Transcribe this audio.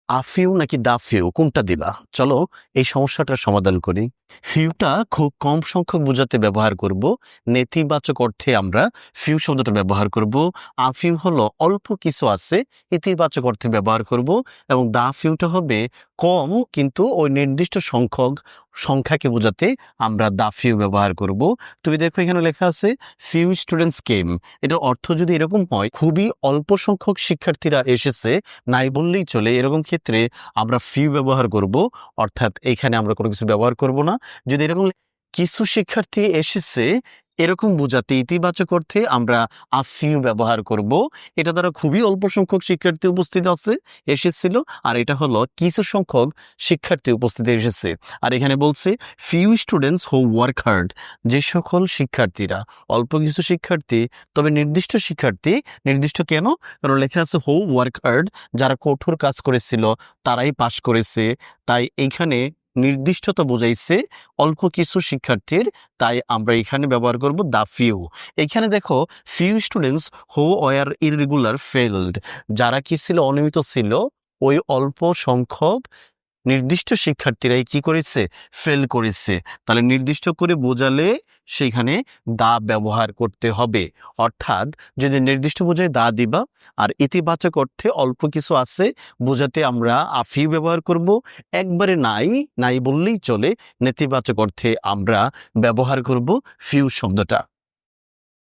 আফিউ নাকি দা ফিউ কোনটা দিবা? চলো এই সমস্যাটার সমাধান করি। ফিউটা খুব কম সংখ্যক বোঝাতে ব্যবহার করব। নেতিবাচক অর্থে আমরা ফিউ শব্দটা ব্যবহার করব। আফিউ হলো অল্প কিছু আছে, ইতিবাচক অর্থে ব্যবহার করব। এবং দা ফিউটা হবে কম কিন্তু ওই নির্দিষ্ট সংখ্যাকে বোঝাতে আমরা দা ফিউ ব্যবহার করব। তুমি দেখো এখানে লেখা আছে ফিউ স্টুডেন্টস কেম। এটার অর্থ যদি এরকম হয় খুবই অল্প সংখ্যক শিক্ষার্থীরা এসেছে, নাই বললেই চলে, এরকম ক্ষেত্রে আমরা ফিউ ব্যবহার করব, অর্থাৎ এখানে আমরা কোনো কিছু ব্যবহার করব না। যদি এরকম কিছু শিক্ষার্থী এসেছে এরকম বোঝাতে ইতিবাচক অর্থে আমরা আ ফিউ ব্যবহার করব। এটা দ্বারা খুবই অল্প সংখ্যক শিক্ষার্থী উপস্থিত এসেছিল, আর এটা হলো কিছু সংখ্যক শিক্ষার্থী উপস্থিত এসেছে। আর এখানে বলছে few students who work hard, যে সকল শিক্ষার্থীরা, অল্প কিছু শিক্ষার্থী তবে নির্দিষ্ট শিক্ষার্থী। নির্দিষ্ট কেন? কারণ লেখা আছে হু ওয়ার্ক হার্ড, যারা কঠোর কাজ করেছিল তারাই পাশ করেছে, তাই এইখানে নির্দিষ্টতা বোঝাইছে অল্প কিছু শিক্ষার্থীর, তাই আমরা এখানে ব্যবহার করব দা ফিউ। এখানে দেখো few students who were irregular failed, যারা কি ছিল, অনিয়মিত ছিল, ওই অল্প সংখ্যক নির্দিষ্ট শিক্ষার্থীরাই কি করেছে, ফেল করেছে। তাহলে নির্দিষ্ট করে বোঝালে সেখানে দা ব্যবহার করতে হবে, অর্থাৎ যদি নির্দিষ্ট বোঝায় দা দিবা, আর ইতিবাচক অর্থে অল্প কিছু আছে বোঝাতে আমরা আফিউ ব্যবহার করব। একবারে নাই বললেই চলে, নেতিবাচক অর্থে আমরা ব্যবহার করব ফিউ শব্দটা।